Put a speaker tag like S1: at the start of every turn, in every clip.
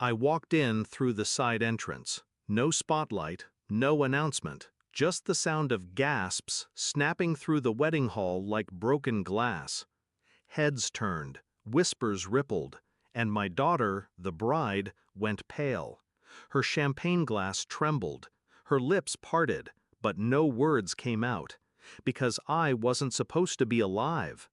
S1: I walked in through the side entrance. No spotlight, no announcement, just the sound of gasps snapping through the wedding hall like broken glass. Heads turned, whispers rippled, and my daughter, the bride, went pale. Her champagne glass trembled, her lips parted, but no words came out, because I wasn't supposed to be alive.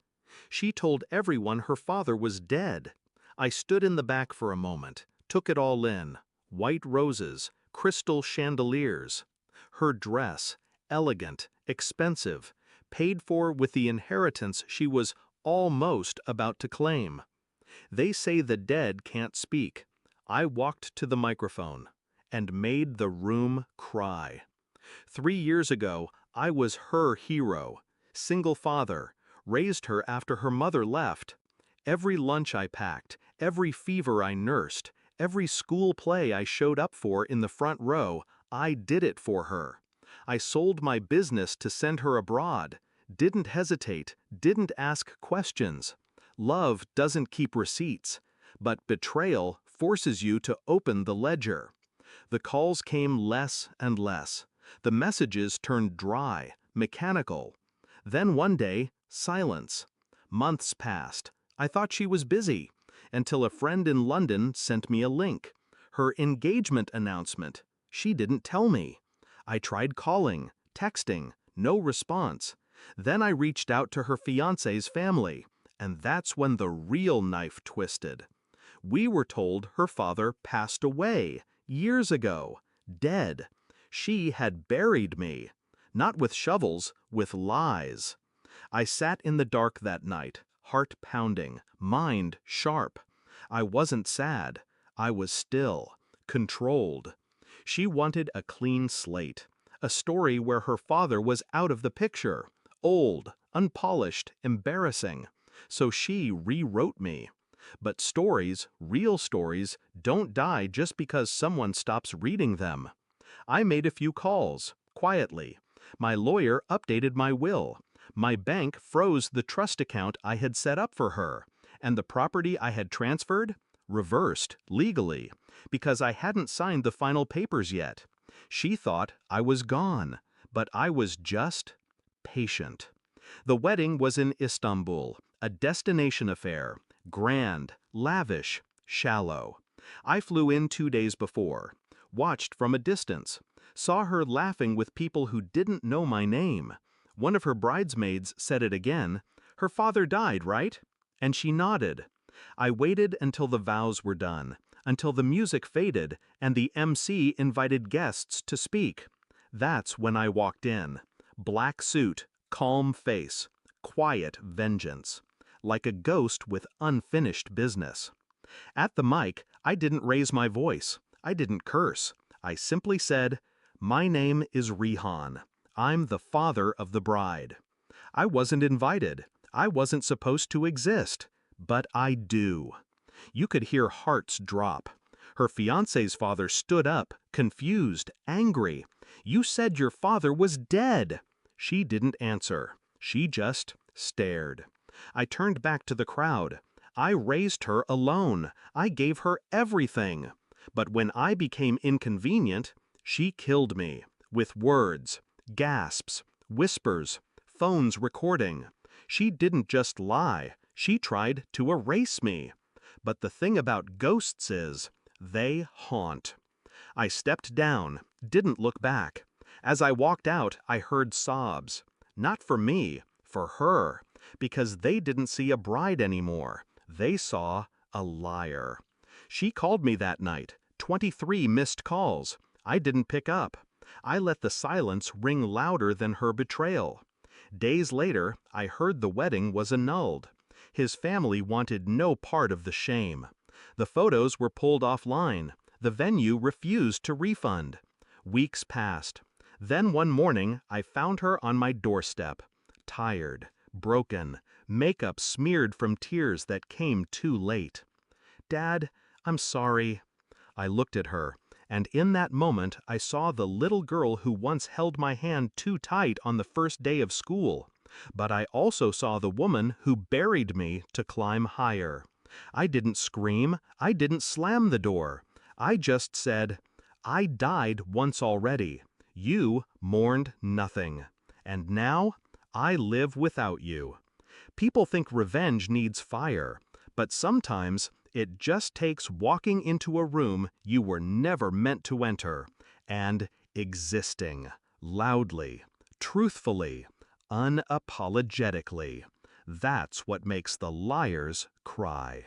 S1: She told everyone her father was dead. I stood in the back for a moment, took it all in: white roses, crystal chandeliers. Her dress, elegant, expensive, paid for with the inheritance she was almost about to claim. They say the dead can't speak. I walked to the microphone and made the room cry. 3 years ago, I was her hero, single father, raised her after her mother left. Every lunch I packed, every fever I nursed, every school play I showed up for in the front row, I did it for her. I sold my business to send her abroad, didn't hesitate, didn't ask questions. Love doesn't keep receipts, but betrayal forces you to open the ledger. The calls came less and less. The messages turned dry, mechanical. Then one day, silence. Months passed. I thought she was busy, until a friend in London sent me a link. Her engagement announcement. She didn't tell me. I tried calling, texting, no response. Then I reached out to her fiancé's family, and that's when the real knife twisted. We were told her father passed away years ago, dead. She had buried me, not with shovels, with lies. I sat in the dark that night, heart pounding, mind sharp. I wasn't sad. I was still, controlled. She wanted a clean slate, a story where her father was out of the picture, old, unpolished, embarrassing. So she rewrote me. But stories, real stories, don't die just because someone stops reading them. I made a few calls, quietly. My lawyer updated my will. My bank froze the trust account I had set up for her, and the property I had transferred, reversed, legally, because I hadn't signed the final papers yet. She thought I was gone, but I was just patient. The wedding was in Istanbul, a destination affair, grand, lavish, shallow. I flew in 2 days before, watched from a distance, saw her laughing with people who didn't know my name. One of her bridesmaids said it again: "Her father died, right?" And she nodded. I waited until the vows were done, until the music faded and the MC invited guests to speak. That's when I walked in. Black suit, calm face, quiet vengeance. Like a ghost with unfinished business. At the mic, I didn't raise my voice. I didn't curse. I simply said, "My name is Rihan. I'm the father of the bride." I wasn't invited. I wasn't supposed to exist. But I do. You could hear hearts drop. Her fiancé's father stood up, confused, angry. "You said your father was dead." She didn't answer. She just stared. I turned back to the crowd. I raised her alone. I gave her everything. But when I became inconvenient, she killed me. With words, gasps, whispers, phones recording. She didn't just lie. She tried to erase me. But the thing about ghosts is, they haunt. I stepped down, didn't look back. As I walked out, I heard sobs. Not for me, for her. Because they didn't see a bride anymore. They saw a liar. She called me that night, 23 missed calls. I didn't pick up. I let the silence ring louder than her betrayal. Days later, I heard the wedding was annulled. His family wanted no part of the shame. The photos were pulled offline. The venue refused to refund. Weeks passed. Then one morning, I found her on my doorstep, tired, broken, makeup smeared from tears that came too late. "Dad, I'm sorry." I looked at her, and in that moment I saw the little girl who once held my hand too tight on the first day of school. But I also saw the woman who buried me to climb higher. I didn't scream. I didn't slam the door. I just said, I died once already. You mourned nothing. And now, I live without you. People think revenge needs fire, but sometimes it just takes walking into a room you were never meant to enter and existing loudly, truthfully, unapologetically. That's what makes the liars cry.